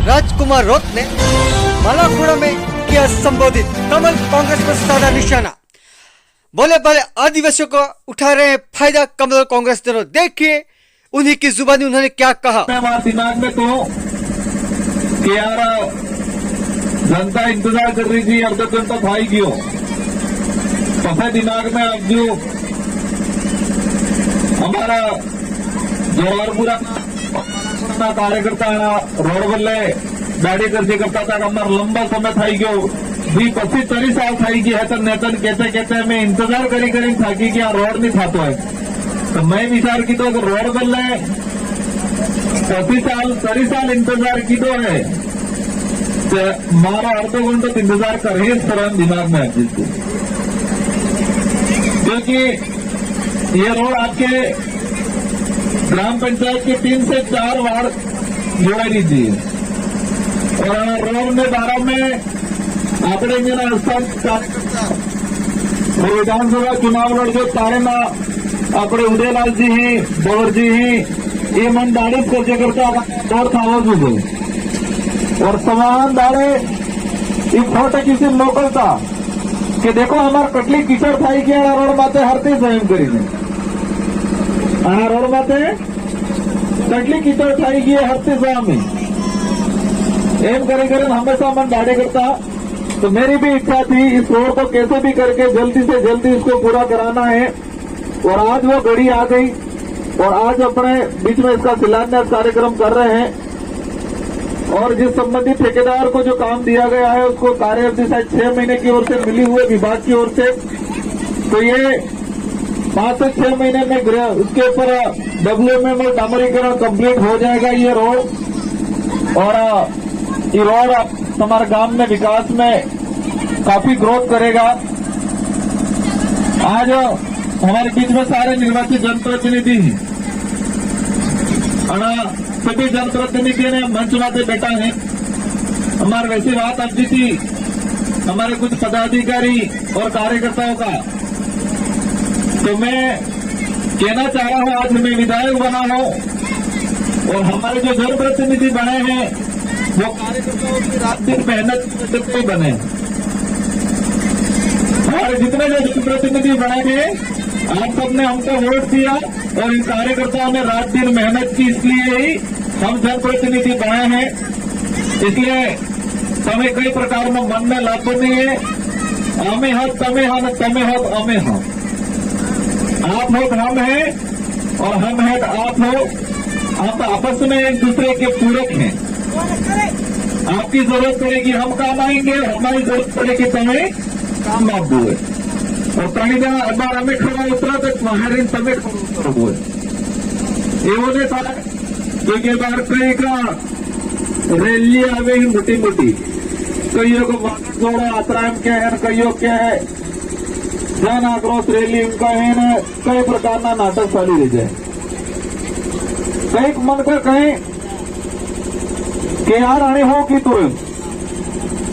राजकुमार रोत ने मालाखोड़ा में किया संबोधित। कमल कांग्रेस पर साधा निशाना। बोले भले आदिवासियों को उठा रहे हैं फायदा कमल कांग्रेस दोनों। देखिए उन्हीं की जुबानी उन्होंने क्या कहा। दिमाग में तो कि यार जनता इंतजार कर रही थी, अर्ध जनता था ही क्यों पफे दिमाग में अब जो हमारा जोरारपुरा कार्यकर्ता रोड बल्ले गाड़ी करके करता था हमारा लंबा समय था ही क्यों 20-25-30 साल था कि है तो नेतन कहते कहते मैं इंतजार करी था कि क्या रोड नहीं था तो मैं विचार की तो रोड बल्ले 30 साल इंतजार की तो है तो मारा अर्ध घंटे तो इंतजार कर ही इस तरह दिमाग में जिसको, क्योंकि ये रोड आपके ग्राम पंचायत के 3 से 4 वार्ड जोड़ा दीजिए और रोड में 12 में आंकड़े में विधानसभा चुनाव लड़के तारे ना अपने उदयलाल जी ही बवर जी ही ये मन दाड़ी करके करता दौड़ था और समान दाड़े एक फोटो किसी लोकल था कि देखो हमार कटली कीचड़ था कि रोड माते हरते स्वयं करी रोड माते कटली कीचड़ था कि हरते स्वयं एम करे हमेशा मन दाड़े करता। तो मेरी भी इच्छा थी इस रोड को कैसे भी करके जल्दी से जल्दी इसको पूरा कराना है और आज वो घड़ी आ गई और आज अपने बीच में इसका शिलान्यास कार्यक्रम कर रहे हैं और जिस संबंधित ठेकेदार को जो काम दिया गया है उसको कार्य अवधि शायद 6 महीने की ओर से मिली हुई विभाग की ओर से, तो ये 5 से 6 महीने में उसके ऊपर WMM और डामरीकरण कंप्लीट हो जाएगा ये रोड और ये रोड हमारे गांव में विकास में काफी ग्रोथ करेगा। आज हमारे बीच में सारे निर्वाचित जनप्रतिनिधि सभी जनप्रतिनिधि ने मंच माते बैठा है। हमारे वैसी बात अब जी थी हमारे कुछ पदाधिकारी और कार्यकर्ताओं का, तो मैं कहना चाह रहा हूं आज मैं विधायक बना हूं और हमारे जो जनप्रतिनिधि बने हैं वो कार्यकर्ताओं की रात दिन मेहनत करते बने। हमारे जितने जो जनप्रतिनिधि बने हैं आप सबने हमको वोट दिया और इन कार्यकर्ताओं ने रात दिन मेहनत की, इसलिए ही हम जनप्रतिनिधि बने हैं। इसलिए हमें कई प्रकार में मन में लाभ नहीं है। हमें हक तमें हक तमें हक हमें हम आप हो हम हैं और हम हैं आप हो। आप आपस में एक दूसरे के पूरक हैं। आपकी जरूरत पड़ेगी हम काम आएंगे, हमारी जरूरत पड़ेगी तुम्हें काम आप हुए और कहीं जगह अखबार हमें खड़ा उतरा तो तुम्हारे तमें खड़ा हुए ये था क्योंकि बार कई का रैली आवे ही मोटी मोटी कईयों को जोड़ा आतराम क्या है कईयों क्या है जन आक्रोश रैली उनका है न कई प्रकार ना नाटक चाली रह जाए। कई मन का कहें कि यार आने हो कि तुरंत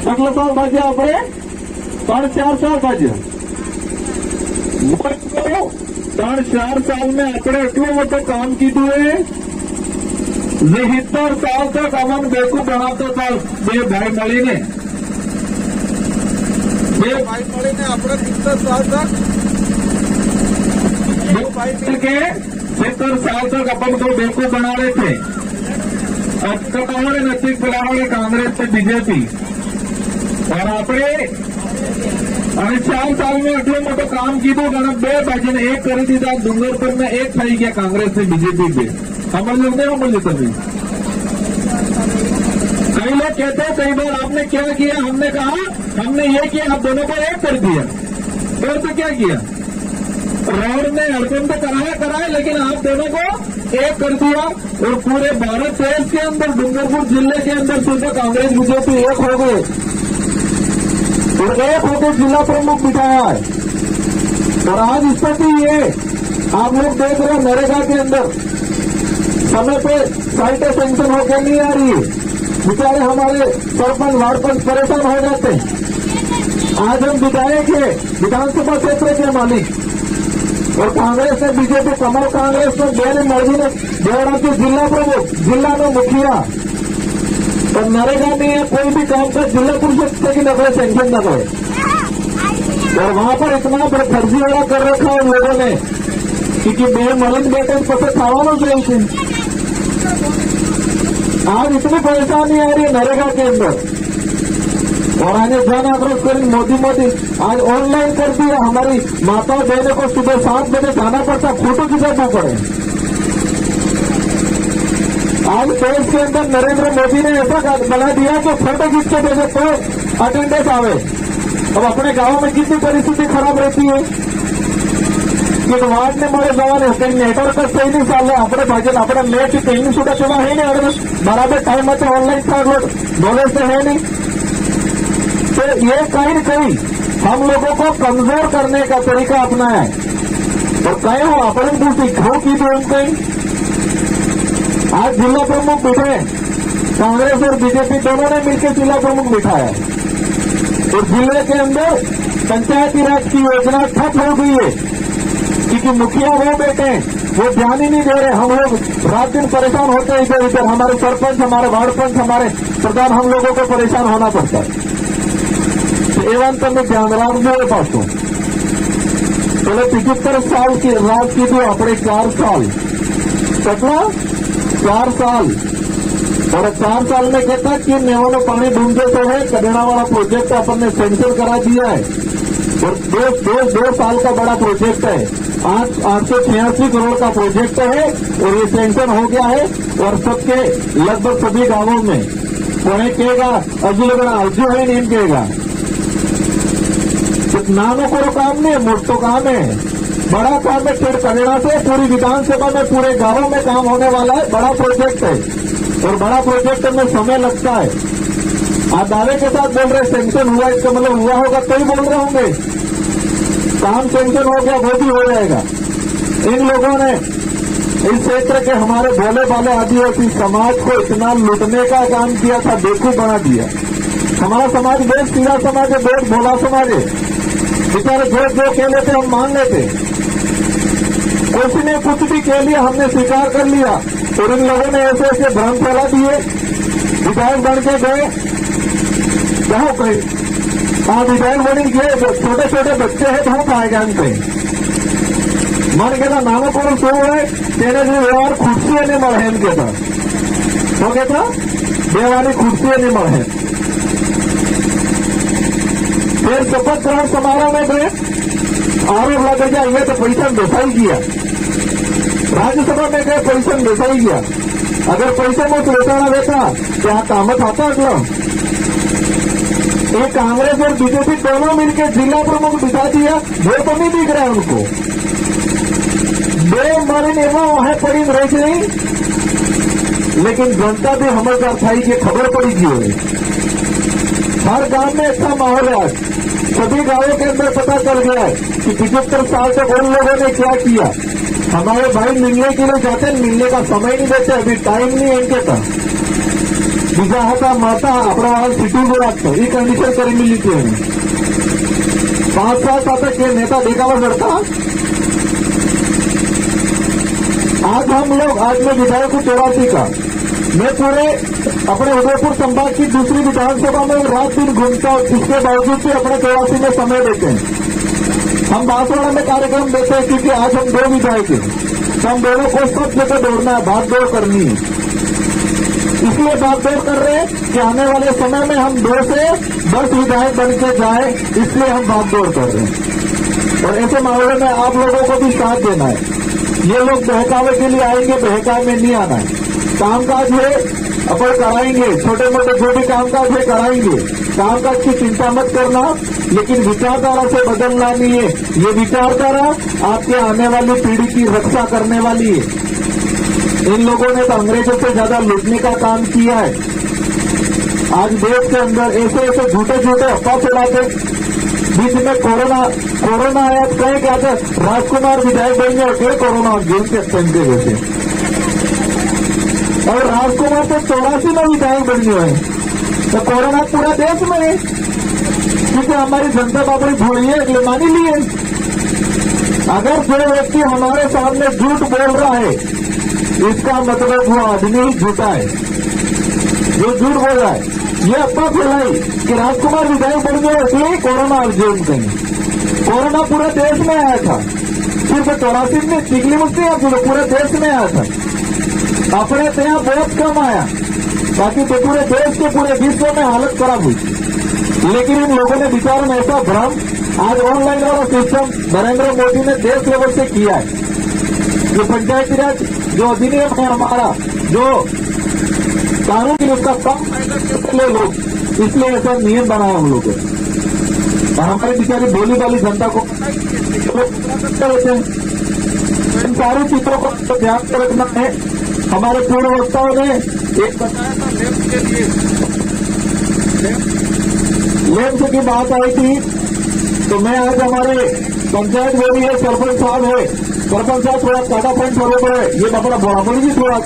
15 साल भाज्य अपने 3-4 साल भाज्य 3-4 साल में अपने એટલું મોટું काम कीधું है 70 साल तक अमन बेवकूफ बनाता था બે ભાઈ મળીને આપણે 70 साल तक 70 साल तक अपन को बेवकूफ बना रहे थे। अब तक हमारे नजदीक बुलाने कांग्रेस से बीजेपी और अपने 4 साल में એટલું મોટું काम कीधું कारण 2 ભાજને 1 કરી દીધા ડુંગરપુર में 1 થઈ ગયા कांग्रेस से बीजेपी पे समझ लो नहीं समझ लेते थे। कई लोग कहते हैं कई बार आपने क्या किया, हमने कहा हमने ये किया आप दोनों को एक कर दिया और तो क्या किया रोड ने हड़कम तो कराया लेकिन आप दोनों को एक कर दिया और पूरे भारत देश के अंदर डूंगरपुर जिले के अंदर सुबह कांग्रेस बीजेपी एक हो गए और एक होकर जिला प्रमुख बिठाया है। और आज स्थिति ये आप लोग देख रहे हैं नरेगा के अंदर समय पे साइटें सेंक्शन होकर नहीं आ रही है, बेचारे हमारे सरपंच वार्डपंच परेशान हो जाते हैं। आज हम विधायक है विधानसभा क्षेत्र के मालिक और कांग्रेस ने बीजेपी कमल कांग्रेस ने बेने मर्जी ने देवड़ा के जिला प्रमुख जिला में मुखिया और नरेगा में या कोई भी काम का जिला परिषद से की नकल सेंक्शन न करे। और वहां पर इतना फर्जीवाड़ा कर रखा है उन लोगों ने कि मलिन बेटे पसे खावाना चाहिए। आज इतनी परेशानी आ रही है नरेगा के अंदर, और आगे जन आक्रोश करेंगे मोदी आज ऑनलाइन कर दिया। हमारी माता बहनों को सुबह 7 बजे जाना पड़ता, फोटो खिंचाना पड़े। आज देश के अंदर नरेंद्र मोदी ने ऐसा बना दिया कि फोटो खींच के भेजे तो अटेंडेंस आवे। अब अपने गांव में कितनी परिस्थिति खराब रहती है कि वार्ड ने मारे जवान कहीं नेटवर्क सही नहीं चाल अपने भाजन अपने नेट कहीं सुधा चुना है नहीं, बराबर टाइम में ऑनलाइन बोले से है नहीं। तो ये कहीं न कहीं हम लोगों को कमजोर करने का तरीका अपनाया है। और कहीं हो अपने दूसरी घों की तो कहीं आज जिला प्रमुख बिठाए, कांग्रेस और बीजेपी दोनों ने मिलकर जिला प्रमुख बिठाया। और जिले के अंदर पंचायती राज की योजना ठप हो गई है क्योंकि मुखिया वो बैठे वो ध्यान ही नहीं दे रहे। हम लोग रात दिन परेशान होते हैं इधर उधर, हमारे सरपंच हमारे वार्ड पंच हमारे प्रधान हम लोगों को परेशान होना पड़ता है। एवं તમે ધ્યાન રાખજો પાછું પેલે 75 साल की राज की तो अपने 4 साल कितना 4 साल और 4 साल में कहता कि नेवानो पानी ढूंढे तो है कडेड़ा वाला प्रोजेक्ट अपन ने सेंक्शन करा दिया है। और 2 साल का बड़ा प्रोजेक्ट है, 886 करोड़ का प्रोजेक्ट है और ये सेंक्शन हो गया है। और सबके लगभग सभी गांवों में कोने कहेगा अजू लोग अजू है नहीं कहेगा नानों को काम नहीं है, मोटो काम है, बड़ा काम है। फिर कनेड़ा से पूरी विधानसभा में पूरे गांवों में काम होने वाला है, बड़ा प्रोजेक्ट है। और बड़ा प्रोजेक्ट में समय लगता है। आप दावे के साथ बोल रहे सेंक्शन हुआ, इसका मतलब हुआ होगा तो ही बोल रहे होंगे। काम सेंक्शन हो गया वो भी हो जाएगा। इन लोगों ने इस क्षेत्र के हमारे भोले भाले आदिवासी समाज को इतना लूटने का काम किया था, बेवकूफ बना दिया। हमारा समाज बहुत सीधा समाज है, बहुत भोला समाज है। बेचारे जो कह लेते हम मान लेते, किसी ने कुछ भी कह लिया हमने स्वीकार कर लिया। और इन लोगों ने ऐसे ऐसे भ्रम फैला दिए, विधायक बन के गए कहो कहीं विधायक बनी गए, छोटे छोटे बच्चे हैं तो पाए ज्ञान पे मन कहता नानो को सो है तेरे जो व्यवहार खुर्सी नहीं મળે એમ કહેતા શું કહેતા બેવાની खुर्सी नहीं મળે। फिर शपथ ग्रहण समारोह में गए, आरोप लगा गया ये तो पैसा बेसाई गया। राज्यसभा में गए पैसा बेसाई गया। अगर पैसे में बेचाना देता क्या काम था अगला। ये कांग्रेस और बीजेपी दोनों मिलकर जिला प्रमुख बिठा दिया, वो तो नहीं दिख रहा है उनको। दो मरीन एवं है पड़ी रह गई, लेकिन जनता भी समझदार था कि खबर पड़ी क्यों। हर गांव में अच्छा माहौल है। आज सभी गांवों के अंदर पता चल गया है कि 75 साल तक उन लोगों ने क्या किया। हमारे भाई मिलने के लिए जाते हैं, मिलने का समय नहीं देते, अभी टाइम नहीं है इनके पास। बीजा हाथा माता अपना वाला सिटी में रखते ये कंडीशन करी मिली थी। 5 साल तक ये नेता देखावा करता। आज हम लोग आज में विधायक 84 का मैं पूरे अपने उदयपुर संभाग की दूसरी विधानसभा में रात दिन घूमता हूं, इसके बावजूद भी अपने 84 में समय देते हैं। हम बांसवाड़ा में कार्यक्रम देते हैं क्योंकि आज हम 2 विधायक हैं, तो हम दोनों को सब जगह दौड़ना है, भाग दौड़ करनी है। इसलिए भाग दौड़ कर रहे हैं कि आने वाले समय में हम 2 से 10 विधायक बन के जाए, इसलिए हम भाग दौड़ कर रहे हैं। और ऐसे मामले में आप लोगों को भी साथ देना है। ये लोग बहकावे के लिए आएंगे, बहकावे में नहीं आना है। कामकाज है अपन कराएंगे, छोटे मोटे जो भी कामकाज है कराएंगे। कामकाज की चिंता मत करना, लेकिन विचारधारा से बदलना नहीं है। ये विचारधारा आपके आने वाली पीढ़ी की रक्षा करने वाली है। इन लोगों ने तो अंग्रेजों से ज्यादा लूटने का काम किया है। आज देश के अंदर ऐसे ऐसे झूठे झूठे अफवाह चलाते। बीच में कोरोना आया तो कहीं क्या था, राजकुमार विधायक बन गए, फिर कोरोना जेल के पहनते वैसे। और राजकुमार तो 84 में विधायक बन गए हैं, तो कोरोना पूरा देश में है क्योंकि हमारी जनता बाबरी भूली है, इसलिए मानी लिए। अगर जो व्यक्ति हमारे सामने झूठ बोल रहा है, इसका मतलब वो आदमी ही झूठा है। जो झूठ बोल रहा है, ये अफवाह फैलाई कि राजकुमार विधायक बन गए इसलिए कोरोना अर्जेंट कहीं। कोरोना पूरे देश में आया था, सिर्फ 84 में चिखली मुक्ति पूरे देश में आया था। अपने यहाँ बहुत कम आया, बाकी तो पूरे देश के पूरे विश्व में हालत खराब हुई। लेकिन इन लोगों ने विचार में ऐसा भ्रम, आज ऑनलाइन वाला सिस्टम नरेंद्र मोदी ने देश लेवल से किया है। जो पंचायती राज जो अधिनियम है हमारा, जो कानून की उसका कम फायदा ले लोग, इसलिए ऐसा नियम बनाया हम लोगों ने। और हमारी बेचारी भोली भाली जनता को रहते हैं। इन सारी चीजों को ध्यान में रखना है। हमारे पूर्ववक्ताओं ने एक बताया था लेम्स के लिए, लेम्स की बात आई थी, तो मैं आज हमारे पंचायत बोली है, सरपंच साहब है, सरपंच साहब थोड़ा काटा पॉइंट बरोबर है, ये अपना बराबर भी थोड़ा।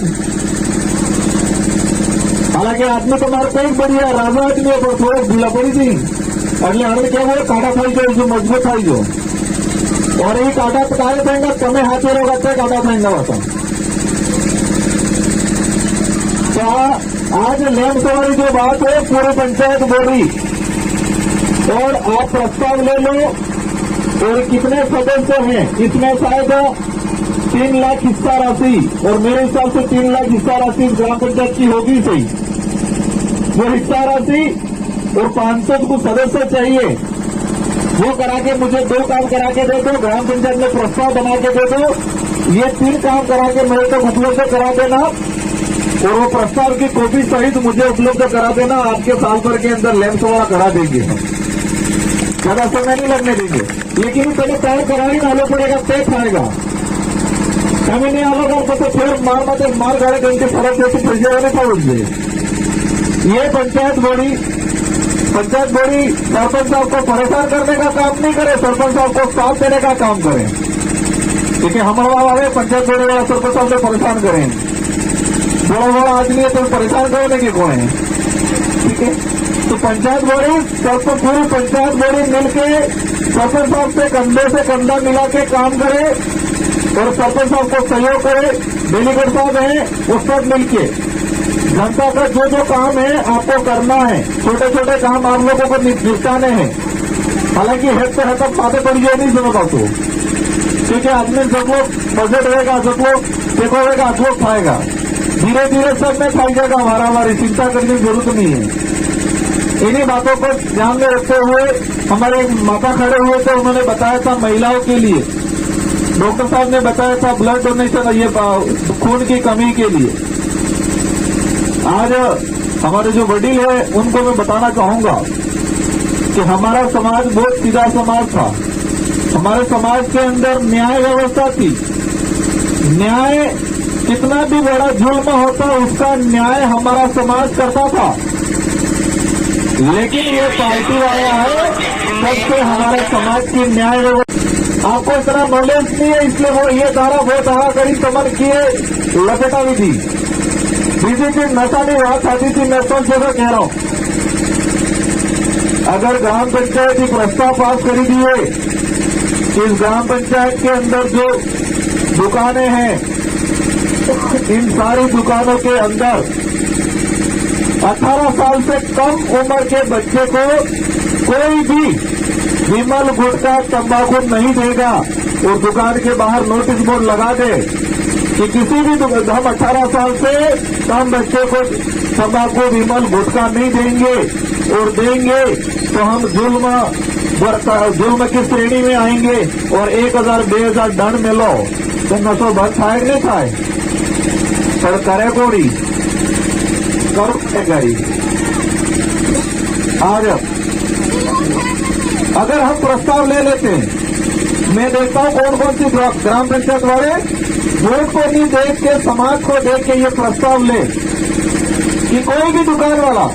हालांकि आदमी तो मारे पेट बढ़िया राजा आदमी है, पर थोड़ा ढीला पड़ी थी। એટલે હવે કેવું કાઢા થઈ ગયો, જો મજબૂત થઈ ગયો, और ये काटा काले देंगे તમે હાથે રોગ અત્યારે કાટા થઈને હતા। तो आज लैंड वाली जो बात है पूरी पंचायत बोली, और आप प्रस्ताव ले लो। और कितने सदस्य हैं इसमें, शायद 3 लाख हिस्सा राशि, और मेरे हिसाब से 3 लाख हिस्सा राशि ग्राम पंचायत की होगी सही। वो हिस्सा राशि और 500 को सदस्य चाहिए, वो करा के मुझे 2 काम करा के दे दो, ग्राम पंचायत में प्रस्ताव बना के दे दो। ये 3 काम करा के मेरे तक उपलब्ध करा देना, और वो प्रस्ताव की कॉपी सहित मुझे उपलब्ध करा देना। आपके साल भर के अंदर लैंप वाला करा देंगे, ज्यादा समय नहीं लगने देंगे। लेकिन पहले तैयार करा ही डालो पड़ेगा, तय खाएगा। कमी नहीं आएगा तो फिर मार गाड़े देंगे, फर्क जैसे फैसले पहुंच गए। ये पंचायत बॉडी सरपंच साहब को परेशान करने का काम नहीं करे, सरपंच साहब को साथ देने का काम करे। क्योंकि हमारा वाले पंचायत बॉडी वाला सरपंच साहब को परेशान करें, बड़ा आदमी है तो परेशान करने के कौन है, ठीक है। तो पंचायत बॉडी सरपंच, पूरी पंचायत बॉडी मिलके सरपंच साहब से कंधे से कंधा मिला के काम करे, और सरपंच साहब को सहयोग करे। डेलीगेट साहब हैं, वो सब मिलके जनता का जो जो काम है आपको करना है, छोटे छोटे काम आप लोगों को निपटाने हैं। हालांकि हेड से हेड तक बातें पड़ी जो नहीं समझ तो, क्योंकि आदमी सब लोग बजट रहेगा, सब लोग देखो होगा, सब लोग खाएगा, धीरे धीरे सब में खाई जाएगा। हमारी चिंता करने की जरूरत नहीं है। इन्हीं बातों को ध्यान में रखते हुए हमारे माता खड़े हुए थे, उन्होंने बताया था महिलाओं के लिए, डॉक्टर साहब ने बताया था ब्लड डोनेशन, ये खून की कमी के लिए। आज हमारे जो वडील है उनको मैं बताना चाहूंगा कि हमारा समाज बहुत सीधा समाज था। हमारे समाज के अंदर न्याय व्यवस्था थी। न्याय कितना भी बड़ा जुल्म होता उसका न्याय हमारा समाज करता था। लेकिन ये पार्टी आया है सबसे हमारे समाज की न्याय व्यवस्था, आपको इतना नॉलेज नहीं है, इसलिए वो ये धारा बहुत आगा करी समझ किए लपेटा भी थी। बीजेपी नशा नहीं बात आती थी, मैं सब जगह कह रहा हूं। अगर ग्राम पंचायत की प्रस्ताव पास करी दिए, इस ग्राम पंचायत के अंदर जो दुकानें हैं, इन सारी दुकानों के अंदर 18 साल से कम उम्र के बच्चे को कोई भी विमल गुटखा तंबाकू नहीं देगा, और दुकान के बाहर नोटिस बोर्ड लगा दे कि किसी भी हम 18 साल से कम बच्चे को तंबाकू विमल गुटखा नहीं देंगे, और देंगे तो हम जुल्म की श्रेणी में आएंगे, और 1000-2000 दंड मिलो तो नशो भर खाए नहीं खाए, पर करे कोड़ी करो करी। आज अगर हम प्रस्ताव ले लेते हैं, मैं देखता हूं कौन कौन सी ग्राम पंचायत वाले वोट को नहीं देख के, समाज को देख के ये प्रस्ताव ले कि कोई भी दुकान वाला